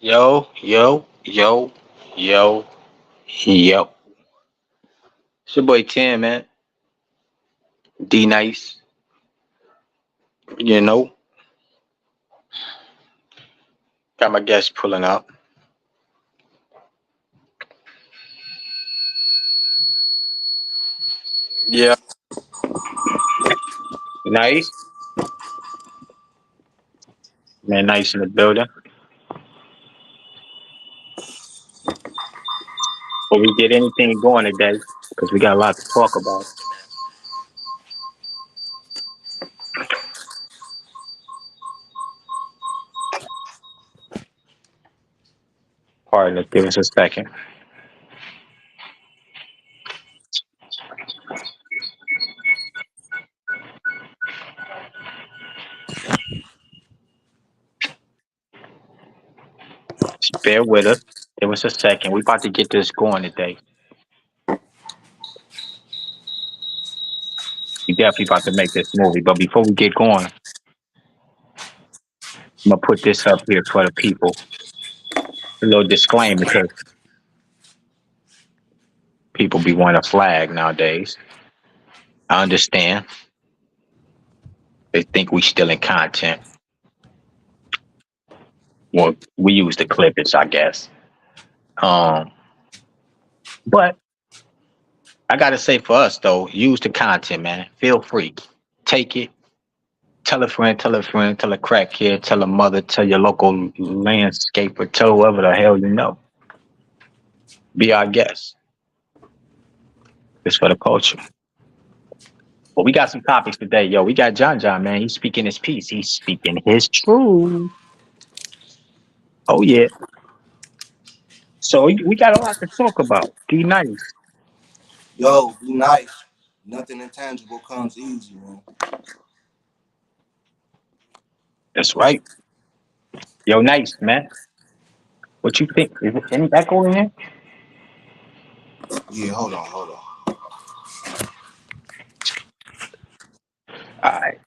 Yo, yo, yo, yo, yo. It's your boy Tim, man. D Nice. You know, got my guest pulling up. Yeah, nice. Man, nice in the building. But we get anything going today because we got a lot to talk about. Pardon us, give us a second. Just bear with us. Give us a second. We about to get this going today. We definitely about to make this movie. But before we get going, I'm gonna put this up here for the people. A little disclaimer because people be wanting a flag nowadays. I understand. They think we still in content. Well, we use the clippage, I guess. Um, but I gotta say for us though, use the content, man. Feel free. Take it. Tell a friend, tell a friend, tell a crack kid, tell a mother, tell your local landscaper, tell whoever the hell you know. Be our guest. It's for the culture. But we got some topics today, yo. We got John, man. He's speaking his piece. He's speaking his truth. Oh yeah. So we got a lot to talk about. Be nice. Yo, be nice. Nothing intangible comes easy, man. That's right. Yo, nice, man. What you think? Is it any echo in here? Yeah, hold on. All right.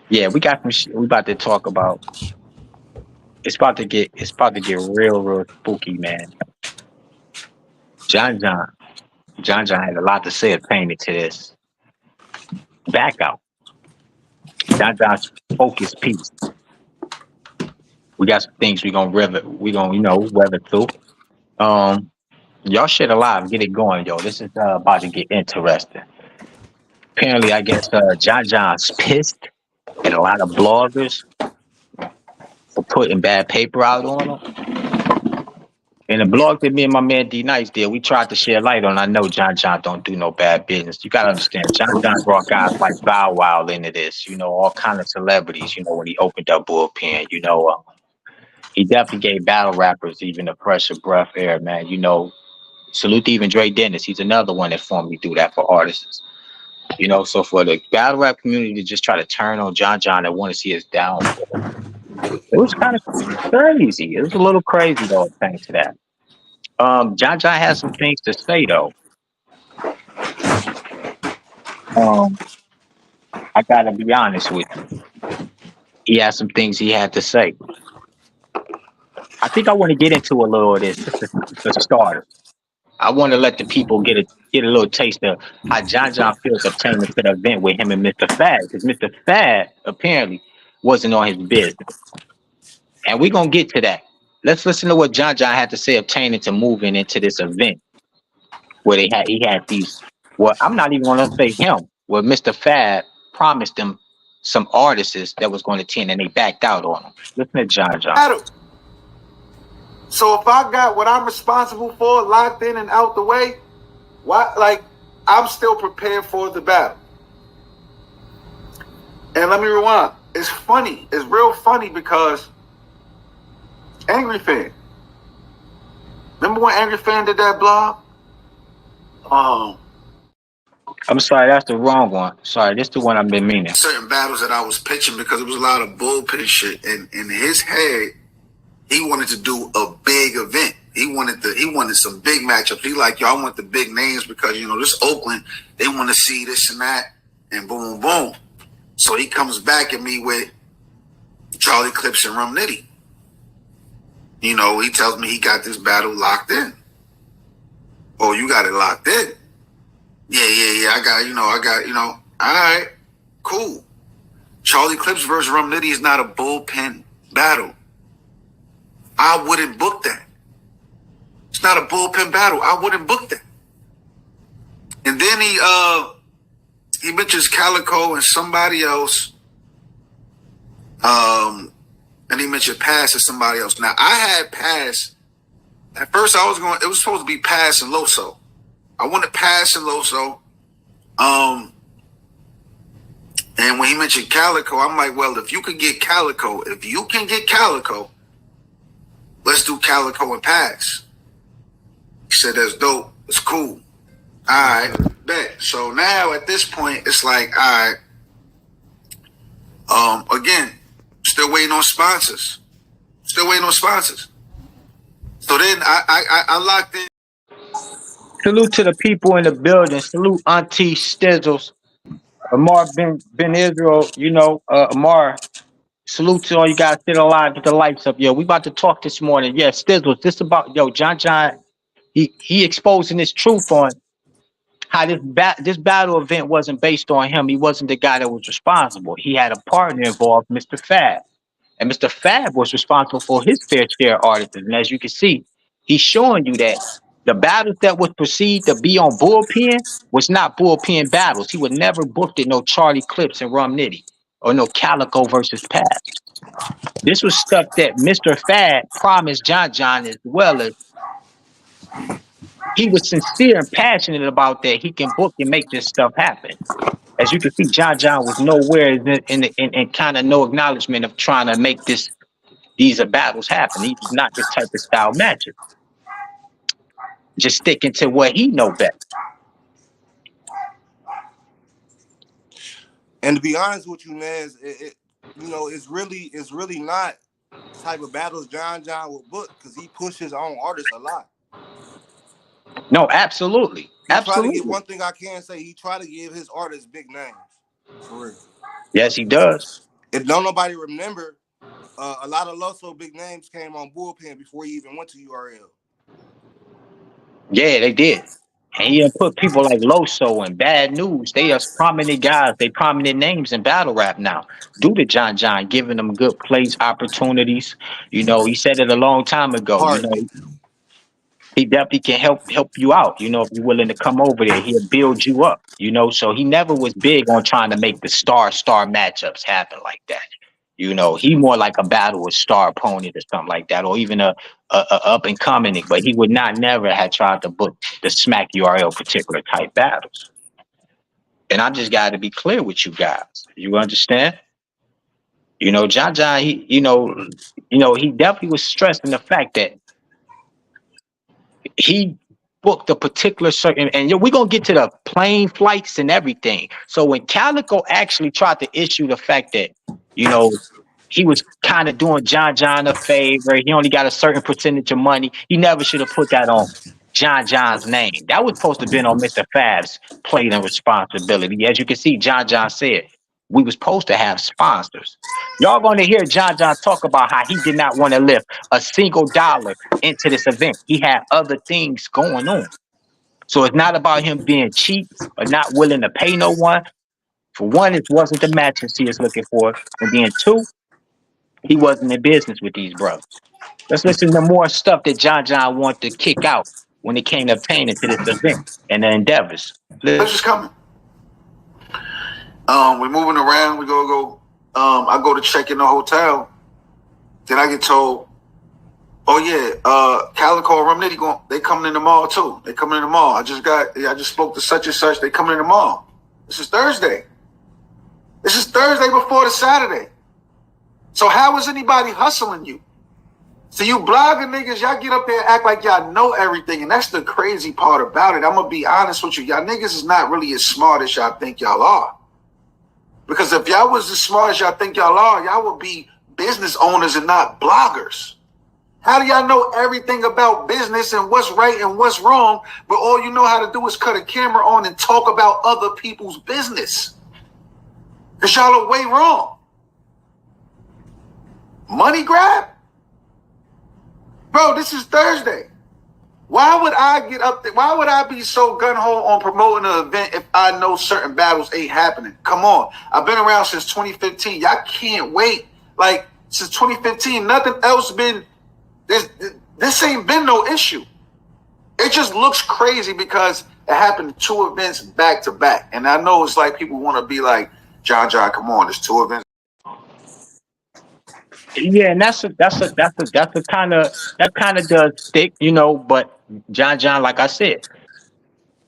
Yeah, we got some shit we about to talk about. It's about to get real spooky, man. John John. John had a lot to say pertaining to this. Back out. John's focus piece. We got some things we gonna weather through. Um y'all shit alive, get it going, yo. This is about to get interesting. Apparently, I guess John's pissed at a lot of bloggers for putting bad paper out on him. And the blog that me and my man D Nice did, we tried to shed light on. I know John don't do no bad business. You gotta understand, John brought guys like Bow Wow into this. All kind of celebrities. When he opened up bullpen. He definitely gave battle rappers even a fresher breath air, man. Salute to even Dre Dennis. He's another one that formerly do that for artists. So for the battle rap community to just try to turn on John and want to see his downfall, it was kind of crazy. It was a little crazy though, thanks to that. John has some things to say though. Um, I gotta be honest with you. He has some things he had to say. I think I want to get into a little of this just to start. I want to let the people get a little taste of how John feels obtaining to the event with him and Mr. Fad, because Mr. Fad apparently wasn't on his business, and we're gonna get to that. Let's listen to what John had to say obtaining to moving into this event where he had these. Well, I'm not even gonna say him. Where Mr. Fad promised them some artists that was going to attend, and they backed out on him. Listen to John. So if I got what I'm responsible for locked in and out the way, why? Like, I'm still prepared for the battle. And let me rewind. It's funny. It's real funny because Angry Fan. Remember when Angry Fan did that blog? I'm sorry, that's the wrong one. Sorry, this is the one I've been meaning. Certain battles that I was pitching because it was a lot of bullpen shit. And in his head, he wanted to do a big event. He wanted some big matchups. He like, yo, I want the big names because, this Oakland, they want to see this and that, and boom, boom. So he comes back at me with Charlie Clips and Rum Nitty. You know, he tells me he got this battle locked in. Oh, you got it locked in? Yeah. I got, all right, cool. Charlie Clips versus Rum Nitty is not a bullpen battle. I wouldn't book that. It's not a bullpen battle. I wouldn't book that. And then he mentions Calico and somebody else. And he mentioned Pass and somebody else. Now, I had Pass. At first, it was supposed to be Pass and Loso. I wanted Pass and Loso. And when he mentioned Calico, I'm like, well, if you can get Calico, let's do Calico and Pass. He said, that's dope. It's cool. All right, bet. So now at this point, it's like, all right. Again, still waiting on sponsors. So then I locked in. Salute to the people in the building. Salute Auntie Stizzles. Amar Ben Israel, Amar. Salute to all you guys still alive. Get the lights up. Yo, we about to talk this morning. Yeah, Stizzles. This about John. He exposing this truth on how this battle event wasn't based on him. He wasn't the guy that was responsible. He had a partner involved, Mr. Fab. And Mr. Fab was responsible for his fair share of artists. And as you can see, he's showing you that the battles that was perceived to be on bullpen was not bullpen battles. He would never booked it no Charlie Clips and Rum Nitty or no Calico versus Pass. This was stuff that Mr. Fab promised John as well as he was sincere and passionate about that. He can book and make this stuff happen. As you can see, John was nowhere in kind of no acknowledgement of trying to make these battles happen. He's not this type of style matcher. Just sticking to what he know best. And to be honest with you, Nez, it's really not the type of battles John will book because he pushes his own artists a lot. No, absolutely. One thing I can say, he try to give his artists big names. For real. Yes, he does. If don't nobody remember, a lot of Loso big names came on bullpen before he even went to URL. Yeah, they did. And he didn't put people like Loso and Bad News. They are prominent guys. They prominent names in battle rap now. Due to John, giving them good place opportunities. He said it a long time ago. He definitely can help you out. If you're willing to come over there, he'll build you up. So he never was big on trying to make the star matchups happen like that. He more like a battle with star opponent or something like that, or even a up and coming. But he would never have tried to book the smack URL particular type battles. And I just got to be clear with you guys. You understand? John, he definitely was stressing the fact that he booked a particular certain, and we're going to get to the plane flights and everything. So when Calico actually tried to issue the fact that, he was kind of doing John a favor, he only got a certain percentage of money, he never should have put that on John's name. That was supposed to have been on Mr. Fab's plate and responsibility. As you can see, John said, we was supposed to have sponsors. Y'all going to hear John talk about how he did not want to lift a single dollar into this event. He had other things going on. So it's not about him being cheap or not willing to pay no one. For one, it wasn't the matches he was looking for. And then two, he wasn't in business with these brothers. Let's listen to more stuff that John wanted to kick out when it came to obtaining to this event and the endeavors. Let's just coming. We're moving around. We go. I go to check in the hotel. Then I get told, oh yeah, Calico and Rum Nitty they coming in the mall too. They coming in the mall. I just spoke to such and such. They coming in the mall. This is Thursday. This is Thursday before the Saturday. So how is anybody hustling you? So you blogging niggas, y'all get up there and act like y'all know everything. And that's the crazy part about it. I'm going to be honest with you. Y'all niggas is not really as smart as y'all think y'all are. Because if y'all was as smart as y'all think y'all are, y'all would be business owners and not bloggers. How do y'all know everything about business and what's right and what's wrong, but all you know how to do is cut a camera on and talk about other people's business? Because y'all are way wrong. Money grab? Bro, this is Thursday. Why would I get up there? Why would I be so gun-ho on promoting an event if I know certain battles ain't happening? Come on. I've been around since 2015. Y'all can't wait. Like, since 2015, nothing else been... This ain't been no issue. It just looks crazy because it happened 2 events back to back. And I know it's like people want to be like, John, come on, there's 2 events. Yeah, and that's a kind of does stick, you know. But John, like I said,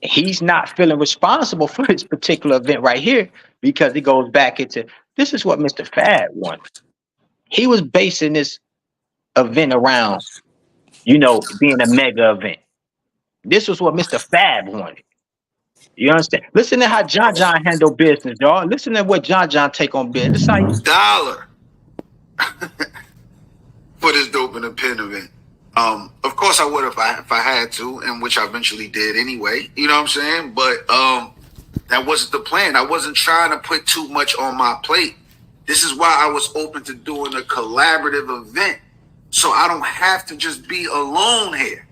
he's not feeling responsible for this particular event right here because it goes back into this is what Mr. Fad wanted. He was basing this event around, you know, being a mega event. This was what Mr. Fab wanted. You understand? Listen to how John handle business, y'all. Listen to what John take on business. This how you $1 for this dope in a pen event. Of course I would if I had to, and which I eventually did anyway. You know what I'm saying? But that wasn't the plan. I wasn't trying to put too much on my plate. This is why I was open to doing a collaborative event, so I don't have to just be alone here.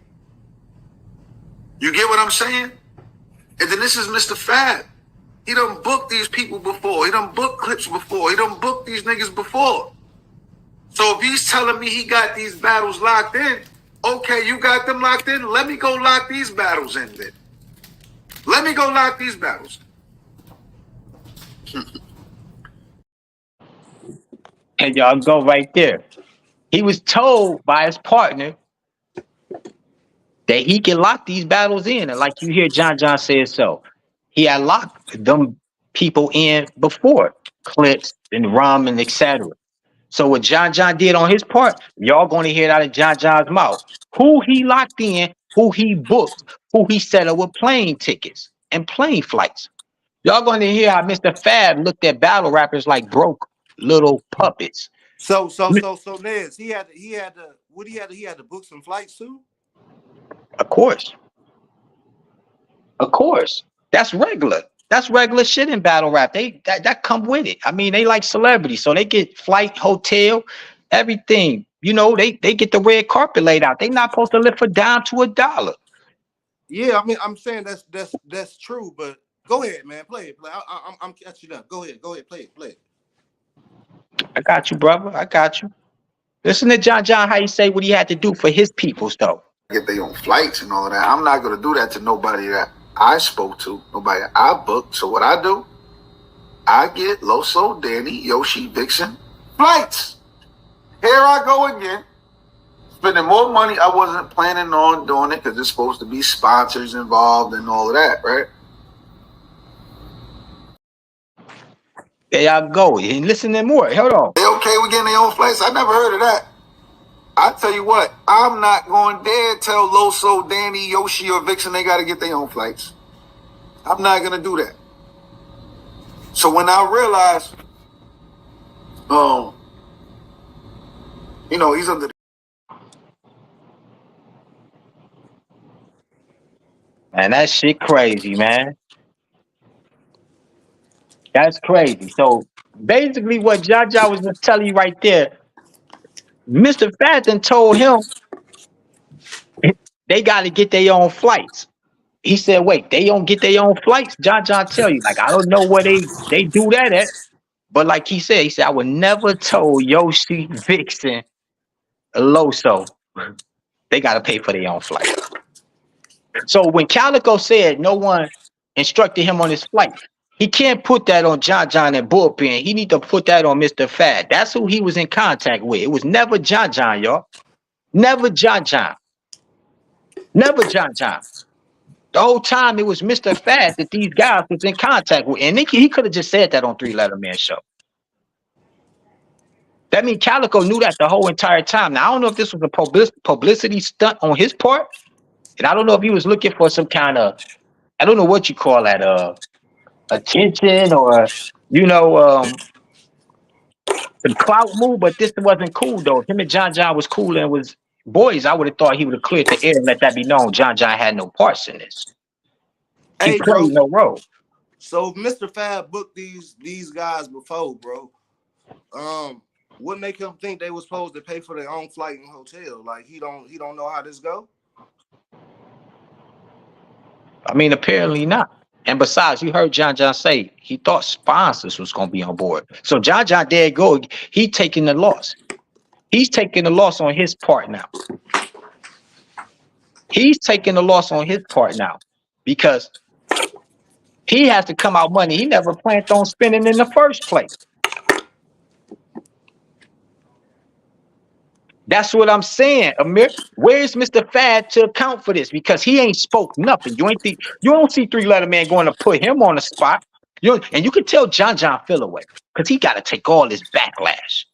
You get what I'm saying? And then this is Mr. Fab. He done booked these people before. He done booked clips before. He done booked these niggas before. So if he's telling me he got these battles locked in, okay, you got them locked in. Let me go lock these battles in then. Let me go lock these battles. and y'all go right there. He was told by his partner that he can lock these battles in, and like you hear John said so. He had locked them people in before, clips and rum and etc. So what John did on his part, y'all going to hear it out of John's mouth. Who he locked in, who he booked, who he set up with plane tickets and plane flights. Y'all going to hear how Mr. Fab looked at battle rappers like broke little puppets. So Nez, he had to book some flights too. Of course. That's regular. That's regular shit in battle rap. That come with it. I mean, they like celebrities, so they get flight, hotel, everything. You know, they get the red carpet laid out. They not supposed to live for down to $1. Yeah, I mean, I'm saying that's true. But go ahead, man, play it. I'm catching up. Go ahead, play it. I got you, brother. I got you. Listen to John how he say what he had to do for his peoples, though. Get their own flights and all of that. I'm not going to do that to nobody that I spoke to, nobody I booked. So what I do, I get Loso, Danny, Yoshi, Vixen flights. Here I go again, spending more money. I wasn't planning on doing it because there's supposed to be sponsors involved and all of that, right? There y'all go. And listen to more. Hold on. They okay with getting their own flights? I never heard of that. I tell you what, I'm not going dare tell Loso, Danny, Yoshi, or Vixen they got to get their own flights. I'm not going to do that. So when I realized, you know, he's under the... Man, that shit crazy, man. That's crazy. So basically what John was just telling you right there, Mr. Fatton told him they got to get their own flights. He said, wait, they don't get their own flights? John tell you, like, I don't know where they do that at. But like he said, I would never told Yoshi, Vixen, Loso, they got to pay for their own flight. So when Calico said no one instructed him on his flight, he can't put that on John and Bullpen. He need to put that on Mr. Fad. That's who he was in contact with. It was never John, y'all. Never John. Never John. The whole time it was Mr. Fad that these guys was in contact with. And he could have just said that on 3 Letter Man Show. That means Calico knew that the whole entire time. Now, I don't know if this was a publicity stunt on his part. And I don't know if he was looking for some kind of, I don't know what you call that, attention or, you know, some clout move, but this wasn't cool, though. Him and John was cool and was boys. I would have thought he would have cleared the air and let that be known. John had no parts in this. He played no role. So Mr. Fab booked these guys before, bro. what make him think they was supposed to pay for their own flight and hotel? Like he don't know how this go? I mean, apparently not. And besides, you heard John say he thought sponsors was gonna be on board. So John there you go. He taking the loss. He's taking the loss on his part now. He's taking the loss on his part now because he has to come out money he never planned on spending in the first place. That's what I'm saying, Amir. Where's Mr. Fad to account for this? Because he ain't spoke nothing. You don't see 3-letter man going to put him on the spot. And you can tell John feel away because he got to take all this backlash.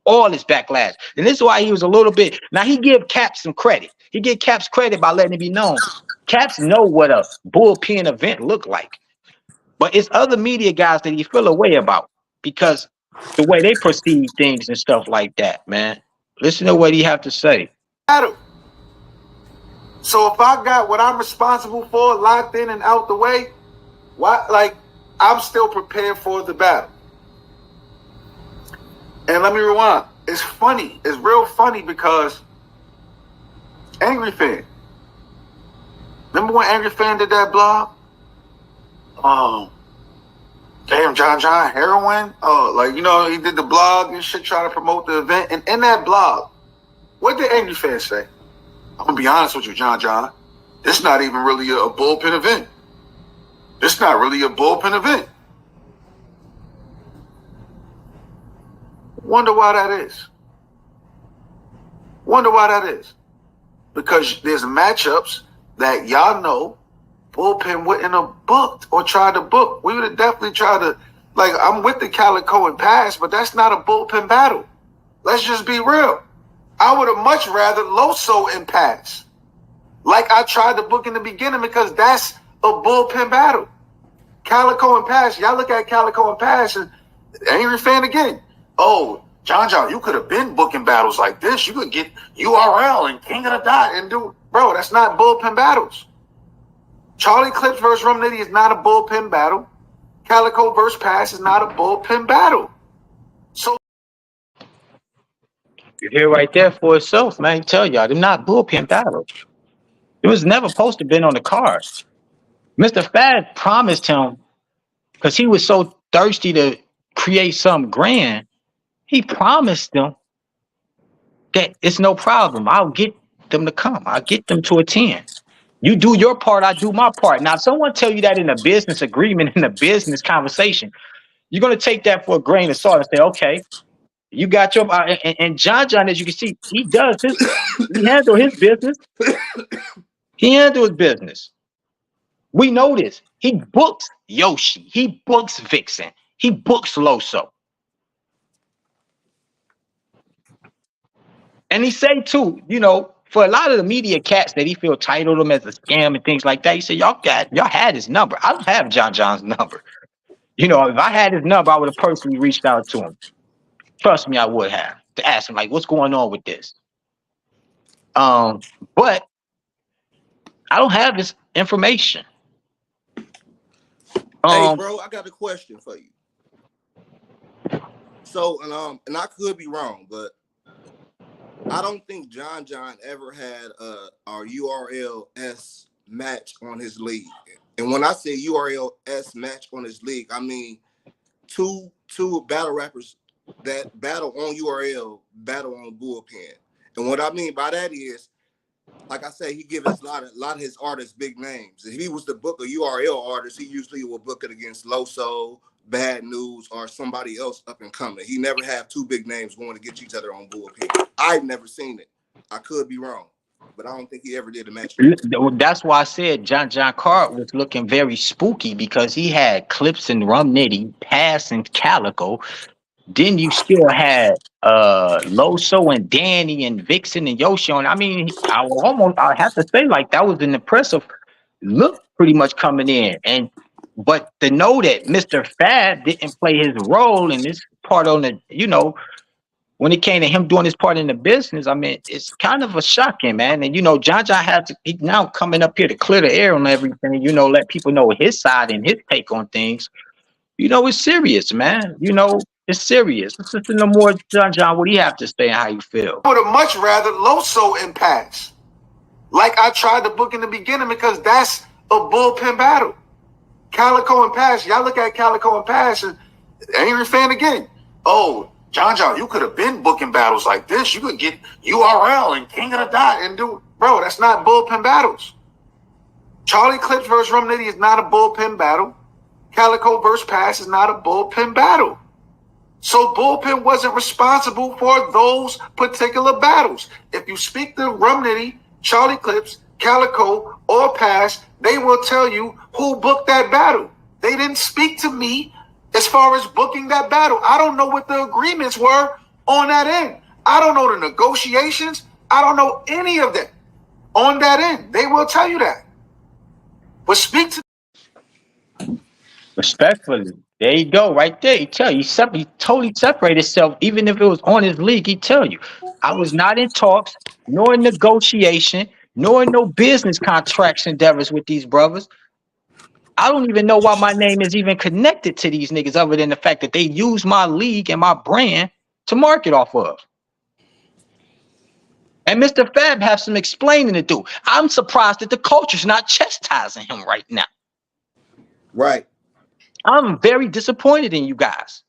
All this backlash. And this is why he was a little bit. Now he give Caps some credit. He give Caps credit by letting it be known. Caps know what a bullpen event look like. But it's other media guys that he feel away about because the way they perceive things and stuff like that, man. Listen to what he have to say. So if I got what I'm responsible for locked in and out the way, why? Like I'm still prepared for the battle. And let me rewind. It's funny. It's real funny because Angry Fan. Remember when Angry Fan did that blog? Damn, John heroin. Like, you know, he did the blog and shit, trying to promote the event. And in that blog, what did Angry Fan say? I'm gonna be honest with you, John. It's not even really a bullpen event. It's not really a bullpen event. Wonder why that is. Because there's matchups that y'all know bullpen wouldn't have booked or tried to book. We would have definitely tried to, like, I'm with the Calico and Pass, but that's not a bullpen battle. Let's just be real. I would have much rather Loso and Pass, like I tried to book in the beginning, because that's a bullpen battle. Calico and Pass, y'all look at Calico and Pass and Angry Fan again. Oh, John, you could have been booking battles like this. You could get URL and King of the Dot and do, bro, that's not bullpen battles. Charlie Clips versus Rum Nitty is not a bullpen battle. Calico versus Pass is not a bullpen battle. So you hear right there for itself, man. I tell y'all, they're not bullpen battles. It was never supposed to have been on the cards. Mr. Fad promised him, because he was so thirsty to create something grand, he promised them that it's no problem. I'll get them to come. I'll get them to attend. You do your part, I do my part. Now, if someone tell you that in a business agreement, in a business conversation, you're going to take that for a grain of salt and say, okay, you got your, and John, as you can see, he does his, he handle his business. He handles business. We know this. He books Yoshi. He books Vixen. He books Loso. And he say too, you know, for a lot of the media cats that he feel titled him as a scam and things like that, he said, y'all had his number. I don't have John's number. You know, if I had his number, I would have personally reached out to him. Trust me, I would have, to ask him, like, what's going on with this? But I don't have this information. Hey, bro, I got a question for you. So, and I could be wrong, but I don't think John ever had our URL-S match on his league. And when I say URL-S match on his league, I mean two battle rappers that battle on URL, battle on bullpen. And what I mean by that is, like I say, he gives a lot of his artists big names. If he was to book a URL artist, he usually will book it against Loso, Bad News, or somebody else up and coming. He never have two big names going to get each other on bullpen. I've never seen it. I could be wrong, but I don't think he ever did a match. That's why I said John Card was looking very spooky, because he had Clips and Rum Nitty, Pass and Calico. Then you still had Loso and Danny and Vixen and Yoshi on. I mean, I have to say, like, that was an impressive look pretty much coming in. But to know that Mr. Fad didn't play his role in this part on the, you know, when it came to him doing his part in the business, I mean, it's kind of a shocking, man. And, you know, John had to, he's now coming up here to clear the air on everything, you know, let people know his side and his take on things. You know, it's serious, man. You know, It's serious. Let's listen to more John. What do you have to say and how you feel? I would have much rather Loso and Pass, like I tried to book in the beginning, because that's a bullpen battle. Calico and Pass, y'all look at Calico and Pass, and angry fan again. Oh, John, you could have been booking battles like this. You could get URL and King of the Dot and do, bro, that's not bullpen battles. Charlie Clips versus Rum Nitty is not a bullpen battle. Calico versus Pass is not a bullpen battle. So bullpen wasn't responsible for those particular battles. If you speak to Rum Nitty, Charlie Clips, Calico, or Pass, they will tell you who booked that battle. They didn't speak to me as far as booking that battle. I don't know what the agreements were on that end. I don't know the negotiations. I don't know any of that on that end. They will tell you that. But speak to... Respectfully, there you go, right there. He tell you, he totally separated himself. Even if it was on his league, he tell you, I was not in talks, nor in negotiation, nor in no business contracts endeavors with these brothers. I don't even know why my name is even connected to these niggas, other than the fact that they use my league and my brand to market off of. And Mr. Fab have some explaining to do. I'm surprised that the culture's not chastising him right now. Right. I'm very disappointed in you guys.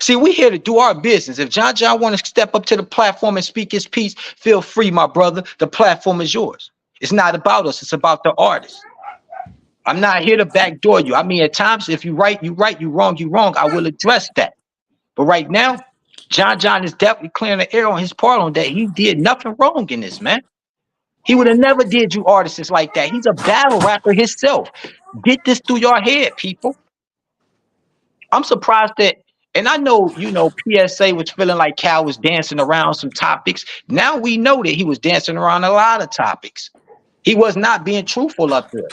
See, we here to do our business. If John want to step up to the platform and speak his piece, feel free, my brother. The platform is yours. It's not about us. It's about the artist. I'm not here to backdoor you. I mean, at times, if you right, you right. You wrong, you wrong. I will address that. But right now, John is definitely clearing the air on his part on that. He did nothing wrong in this, man. He would have never did you artists like that. He's a battle rapper himself. Get this through your head, people. I'm surprised that, and I know, PSA was feeling like Cal was dancing around some topics. Now we know that he was dancing around a lot of topics. He was not being truthful up there.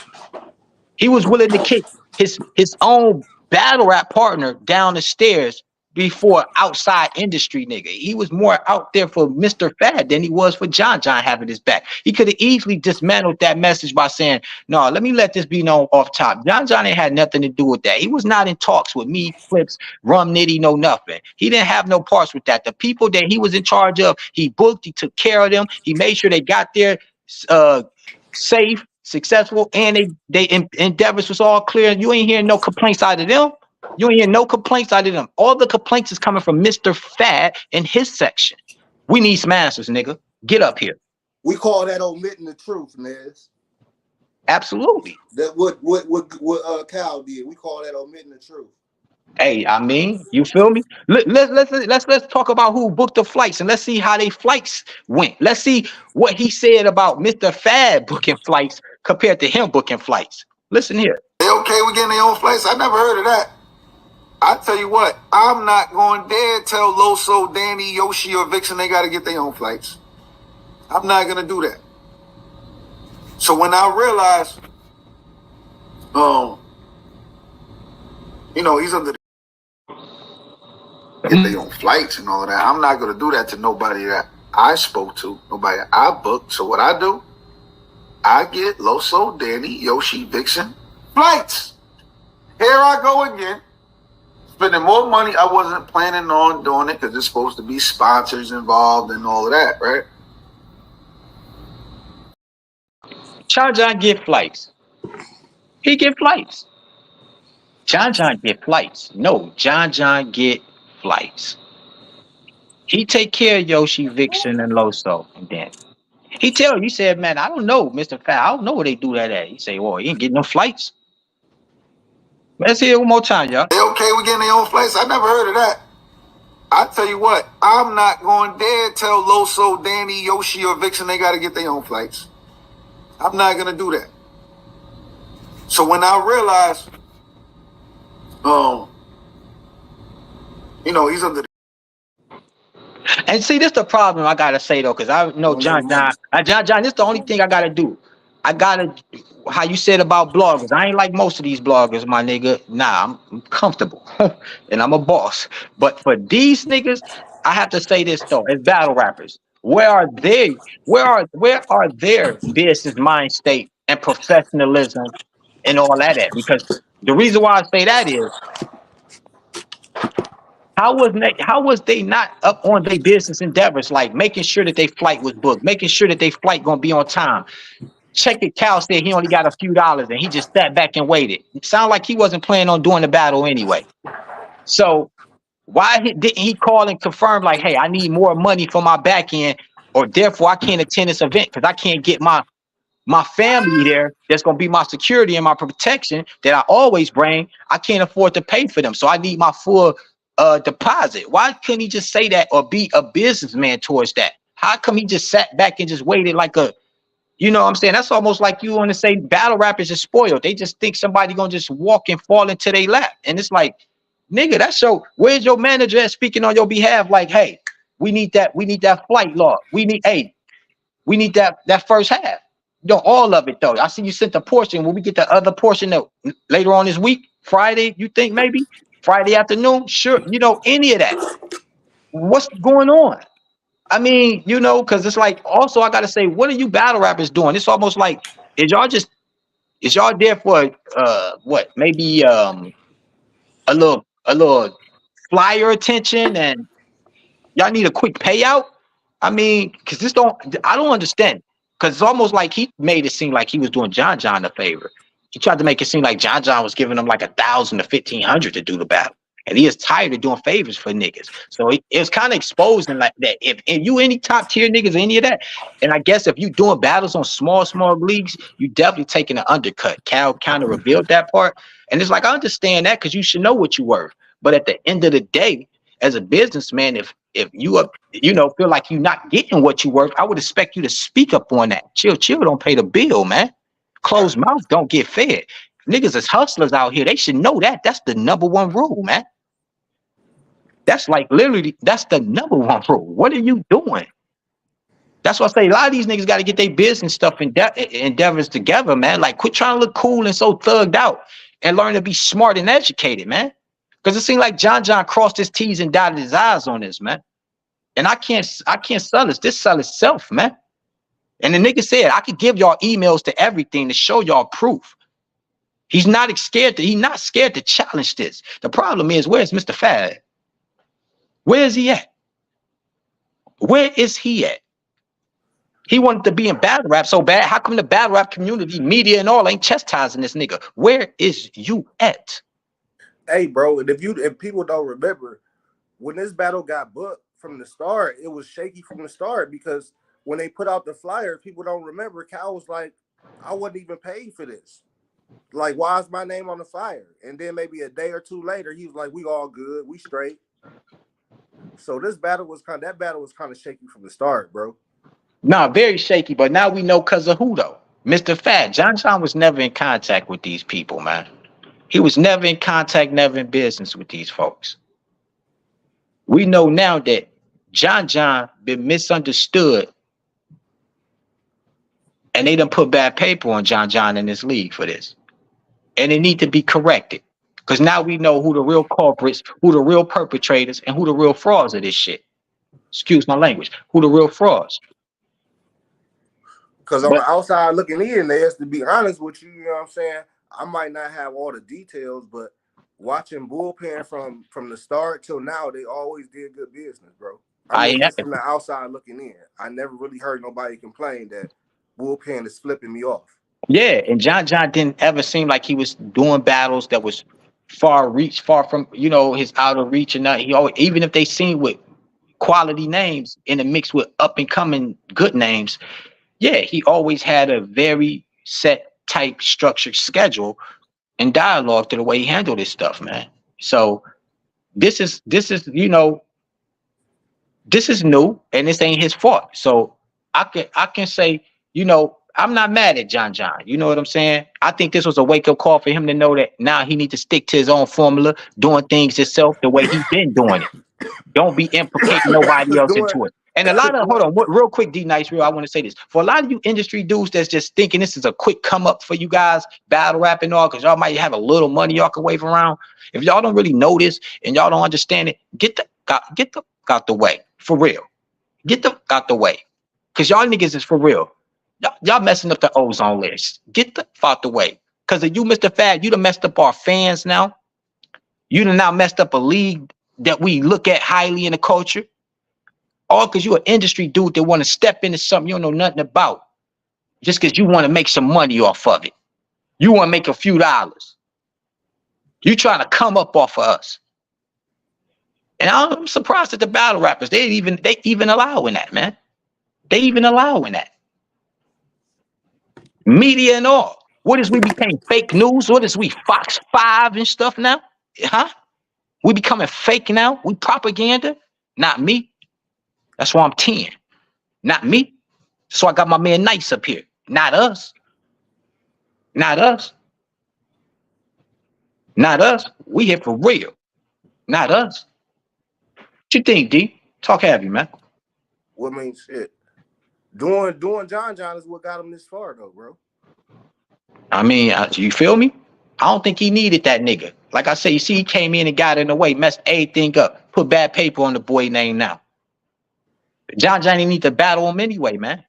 He was willing to kick his own battle rap partner down the stairs before outside industry nigga. He was more out there for Mr. Fad than he was for John having his back. He could have easily dismantled that message by saying, no, let this be known off top. John ain't had nothing to do with that. He was not in talks with me, Clips, Rum Nitty, no nothing. He didn't have no parts with that. The people that he was in charge of, he booked, he took care of them. He made sure they got there safe, successful, and they endeavors was all clear. You ain't hearing no complaints out of them. You ain't hear no complaints out of them. All the complaints is coming from Mr. Fad in his section. We need some answers, nigga. Get up here. We call that omitting the truth, Nez. Absolutely. That what Cal did. We call that omitting the truth. Hey, I mean, you feel me? Let's talk about who booked the flights and let's see how they flights went. Let's see what he said about Mr. Fad booking flights compared to him booking flights. Listen here. They okay with getting their own flights? I never heard of that. I tell you what, I'm not going dare tell Loso, Danny, Yoshi, or Vixen they got to get their own flights. I'm not going to do that. So when I realized, he's under the get their own flights and all of that, I'm not going to do that to nobody that I spoke to, nobody I booked. So what I do, I get Loso, Danny, Yoshi, Vixen flights. Here I go again. Spending more money. I wasn't planning on doing it because there's supposed to be sponsors involved and all of that, right? John get flights. He get flights. John get flights. No, John get flights. He take care of Yoshi, Vixen, and Loso, and then he tell you, he said, man, I don't know, Mr. Fat. I don't know where they do that at. He say, well, he ain't getting no flights. Let's hear it one more time, y'all. They okay with getting their own flights? I never heard of that. I tell you what, I'm not going dare tell Loso, Danny, Yoshi, or Vixen they got to get their own flights. I'm not going to do that. So when I realized, he's under the... And see, this the problem I gotta say though, because I know John, this is the only thing I gotta do. I gotta, how you said about bloggers. I ain't like most of these bloggers, my nigga. Nah, I'm comfortable and I'm a boss. But for these niggas, I have to say this though, as battle rappers, where are their business mind state and professionalism and all that at? Because the reason why I say that is, how was they not up on their business endeavors, like making sure that their flight was booked, making sure that their flight gonna be on time? Check it, Cal said he only got a few dollars and he just sat back and waited. It sounded like he wasn't planning on doing the battle anyway. So why didn't he call and confirm, like, hey, I need more money for my back end, or therefore I can't attend this event because I can't get my family there that's going to be my security and my protection that I always bring. I can't afford to pay for them, so I need my full deposit. Why couldn't he just say that or be a businessman towards that? How come he just sat back and just waited like a, you know what I'm saying? That's almost like you want to say battle rappers are spoiled. They just think somebody gonna just walk and fall into their lap. And it's like, nigga, that's where's your manager at speaking on your behalf? Like, hey, we need that flight log. We need that first half. You know, all of it though. I see you sent a portion. When we get the other portion later on this week, Friday, you think maybe? Friday afternoon? Sure, you know, any of that. What's going on? I mean, you know, because it's like, also I gotta say, what are you battle rappers doing? It's almost like, is y'all there for what, maybe a little flyer attention, and y'all need a quick payout? I mean, because I don't understand, because it's almost like he made it seem like he was doing John a favor. He tried to make it seem like John was giving him like 1,000 to 1,500 to do the battle. And he is tired of doing favors for niggas. So it's kind of exposing like that. If you any top tier niggas, any of that, and I guess if you doing battles on small leagues, you definitely taking an undercut. Cal kind of revealed that part. And it's like, I understand that because you should know what you worth. But at the end of the day, as a businessman, if you feel like you're not getting what you worth, I would expect you to speak up on that. Chill, don't pay the bill, man. Closed mouth don't get fed. Niggas is hustlers out here. They should know that. That's the #1 rule, man. That's like literally, that's the #1 rule. What are you doing? That's why I say a lot of these niggas got to get their business stuff endeavors together, man. Like, quit trying to look cool and so thugged out and learn to be smart and educated, man. Because it seemed like John crossed his T's and dotted his I's on this, man. And I can't sell this. This sell itself, man. And the nigga said, I could give y'all emails to everything to show y'all proof. He's not scared to challenge this. The problem is, where's Mr. Fad? Where is he at? Where is he at? He wanted to be in battle rap so bad. How come the battle rap community, media and all ain't chastising this nigga? Where is you at? Hey, bro, and if people don't remember, when this battle got booked from the start, it was shaky from the start because when they put out the flyer, people don't remember. Cal was like, I wasn't even paid for this. Like, why is my name on the flyer? And then maybe a day or two later, he was like, we all good, we straight. So that battle was kind of shaky from the start, bro. Nah, very shaky, but now we know because of who though? Mr. Fat. John was never in contact with these people, man. He was never in contact, never in business with these folks. We know now that John been misunderstood, and they done put bad paper on John in this league for this. And it need to be corrected. Because now we know who the real culprits, who the real perpetrators, and who the real frauds of this shit. Excuse my language. Who the real frauds. Because on the outside looking in, there's, to be honest with you, you know what I'm saying? I might not have all the details, but watching Bullpen from the start till now, they always did good business, bro. I mean, just from the outside looking in, I never really heard nobody complain that Bullpen is flipping me off. Yeah, and John didn't ever seem like he was doing battles that was far from, his outer reach, and he always, even if they seemed with quality names in a mix with up and coming good names, yeah, he always had a very set, type, structured schedule and dialogue to the way he handled his stuff, man. So this is this is new, and this ain't his fault. So I can say, I'm not mad at John. You know what I'm saying? I think this was a wake-up call for him to know that now he needs to stick to his own formula, doing things himself the way he's been doing it. Don't be implicating nobody else into it. And a lot of, hold on, real quick, D Nice, I want to say this. For a lot of you industry dudes that's just thinking this is a quick come up for you guys, battle rap and all, because y'all might have a little money y'all can wave around. If y'all don't really know this and y'all don't understand it, get the out the way, for real. Get the out the way, because y'all niggas is for real. Y'all messing up the ozone list. Get the out the way. Because of you, Mr. Fad, you done messed up our fans now. You done now messed up a league that we look at highly in the culture? All because you're an industry dude that want to step into something you don't know nothing about, just because you want to make some money off of it. You want to make a few dollars. You trying to come up off of us. And I'm surprised at the battle rappers. They even allowing that, man. They even allowing that. Media and all. What is we became fake news? What is we Fox 5 and stuff now? Huh? We becoming fake now? We propaganda? Not me. That's why I'm 10. Not me. So I got my man Nice up here. Not us. Not us. Not us. We here for real. Not us. What you think, D? Talk heavy, man. What means shit? Doing John is what got him this far, though, bro. I mean, you feel me? I don't think he needed that nigga. Like I say, you see, he came in and got in the way, messed everything up, put bad paper on the boy name now. John didn't need to battle him anyway, man.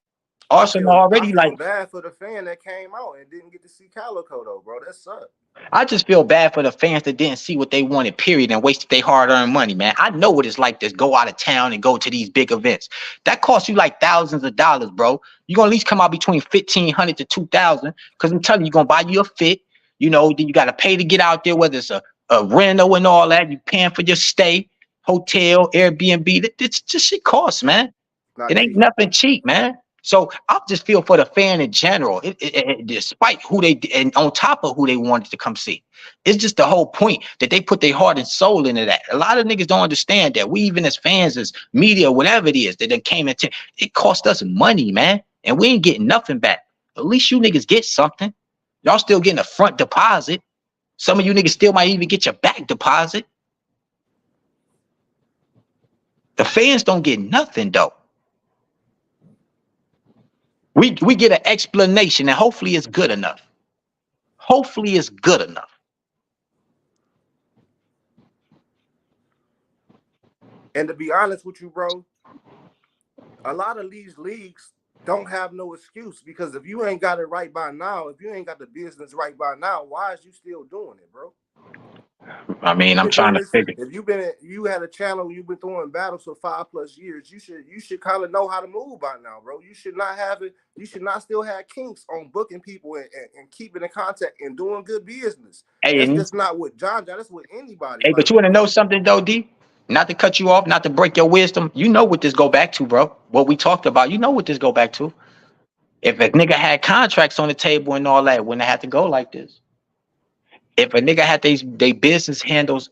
Arsenal already I feel like bad for the fan that came out and didn't get to see Calico though, bro. That sucks. I just feel bad for the fans that didn't see what they wanted, period, and wasted their hard-earned money, man. I know what it's like to go out of town and go to these big events. That costs you like thousands of dollars, bro. You're going to at least come out between $1,500 to $2,000 because I'm telling you, you're going to buy you a fit. You know, then you got to pay to get out there, whether it's a rental and all that. You're paying for your stay, hotel, Airbnb. It's just shit costs, man. It ain't nothing cheap, man. So I just feel for the fan in general, despite who they and on top of who they wanted to come see. It's just the whole point that they put their heart and soul into that. A lot of niggas don't understand that. We even as fans, as media, whatever it is, that they came into, it cost us money, man. And we ain't getting nothing back. At least you niggas get something. Y'all still getting a front deposit. Some of you niggas still might even get your back deposit. The fans don't get nothing though. We get an explanation and hopefully it's good enough. Hopefully it's good enough. And to be honest with you, bro, a lot of these leagues don't have no excuse because if you ain't got it right by now, if you ain't got the business right by now, why is you still doing it, bro? I mean, I'm trying to figure. If you had a channel, you've been throwing battles for 5+ years, you should kind of know how to move by now, bro. You should not have it. You should not still have kinks on booking people and keeping in contact and doing good business. Hey, that's just not with John. That's with anybody. Hey, but you want to know something though, D? Not to cut you off, not to break your wisdom. You know what this go back to, bro. What we talked about. You know what this go back to. If a nigga had contracts on the table and all that, wouldn't it have to go like this? If a nigga had they business handles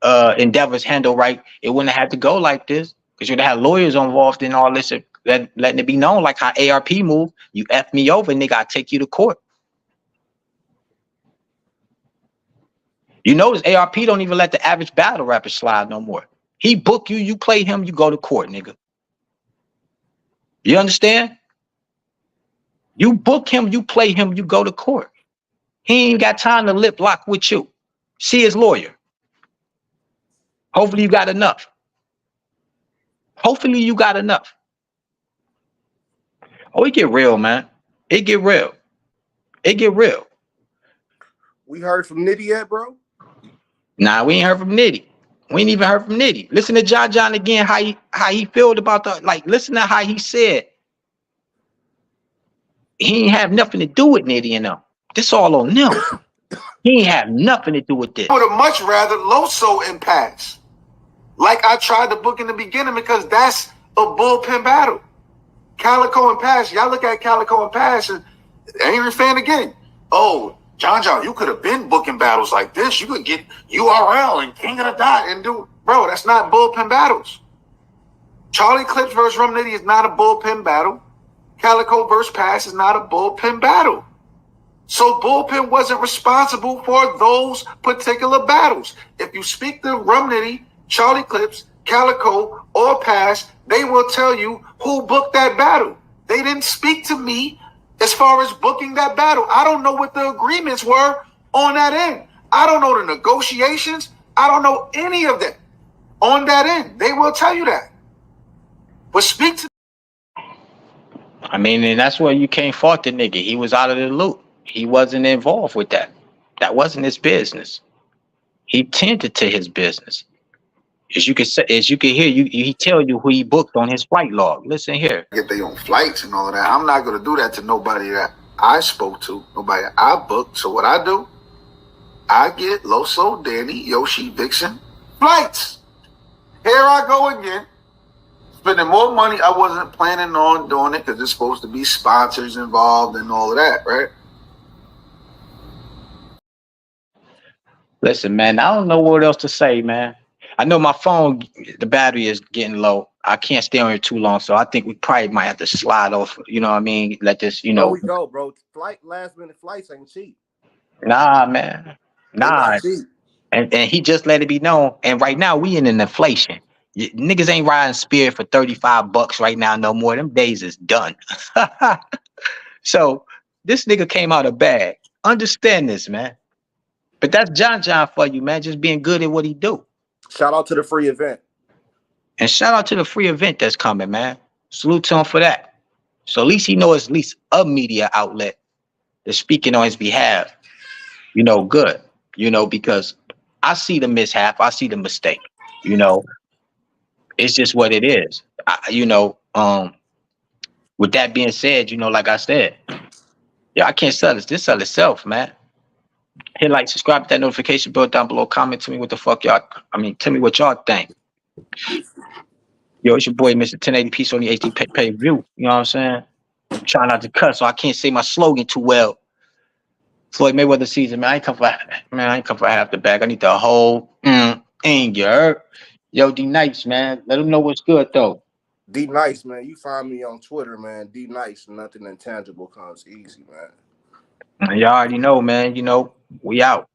endeavors handled right, it wouldn't have to go like this because you'd have lawyers involved in all this, letting it be known like how ARP moved. You F me over, nigga, I take you to court. You notice ARP don't even let the average battle rapper slide no more. He book you, you play him, you go to court, nigga. You understand? You book him, you play him, you go to court. He ain't got time to lip lock with you. See his lawyer. Hopefully you got enough. Hopefully you got enough. Oh, it get real, man. It get real. It get real. We heard from Nitty yet, bro? Nah, we ain't heard from Nitty. We ain't even heard from Nitty. Listen to John again, how he felt about the, like, listen to how he said he ain't have nothing to do with Nitty and them. This all on them. He ain't have nothing to do with this. I would have much rather Loso and Pass. Like I tried to book in the beginning because that's a bullpen battle. Calico and Pass. Y'all look at Calico and Pass and angry fan again. Oh, John, you could have been booking battles like this. You could get URL and King of the Dot and do, bro, that's not bullpen battles. Charlie Clips versus Rum Nitty is not a bullpen battle. Calico versus Pass is not a bullpen battle. So bullpen wasn't responsible for those particular battles. If you speak to Rum Nitty, Charlie Clips, Calico, or Pass, they will tell you who booked that battle. They didn't speak to me as far as booking that battle. I don't know what the agreements were on that end. I don't know the negotiations. I don't know any of that on that end. They will tell you that. But speak to. I mean, and that's where you can't fault the nigga. He was out of the loop. He wasn't involved with that. That wasn't his business. He tended to his business. As you can say, as you can hear, he tell you who he booked on his flight log. Listen here. Get their own flights and all of that. I'm not gonna do that to nobody that I spoke to, nobody I booked. So what I do, I get Loso, Danny, Yoshi, Vixen flights. Here I go again, spending more money. I wasn't planning on doing it because there's supposed to be sponsors involved and all of that, right? Listen, man, I don't know what else to say, man. I know my phone, the battery is getting low. I can't stay on here too long, so I think we probably might have to slide off. You know what I mean? Let this, you know. There we go, bro. Last minute flights ain't cheap. Nah, man. Nah. Cheap. And he just let it be known. And right now we in an inflation. Niggas ain't riding Spirit for $35 right now no more. Them days is done. So this nigga came out of bag. Understand this, man. But that's John for you, man. Just being good at what he do. Shout out to the free event. And shout out to the free event that's coming, man. Salute to him for that. So at least he knows at least a media outlet that's speaking on his behalf. You know, good. You know, because I see the mishap. I see the mistake. You know, it's just what it is. With that being said, you know, like I said, yeah, I can't sell this. This sell itself, man. Hit like, subscribe to that notification bell down below. Comment to me what the fuck y'all. Tell me what y'all think. Yo, it's your boy, Mr. 1080p on the HD pay view. You know what I'm saying? I'm trying not to cuss, so I can't say my slogan too well. Floyd Mayweather season, man. I ain't come for half the bag. I need the whole anger. Yo, D Nice, man. Let them know what's good though. D Nice, man. You find me on Twitter, man. D Nice. Nothing intangible comes easy, man. Y'all already know, man. You know, we out.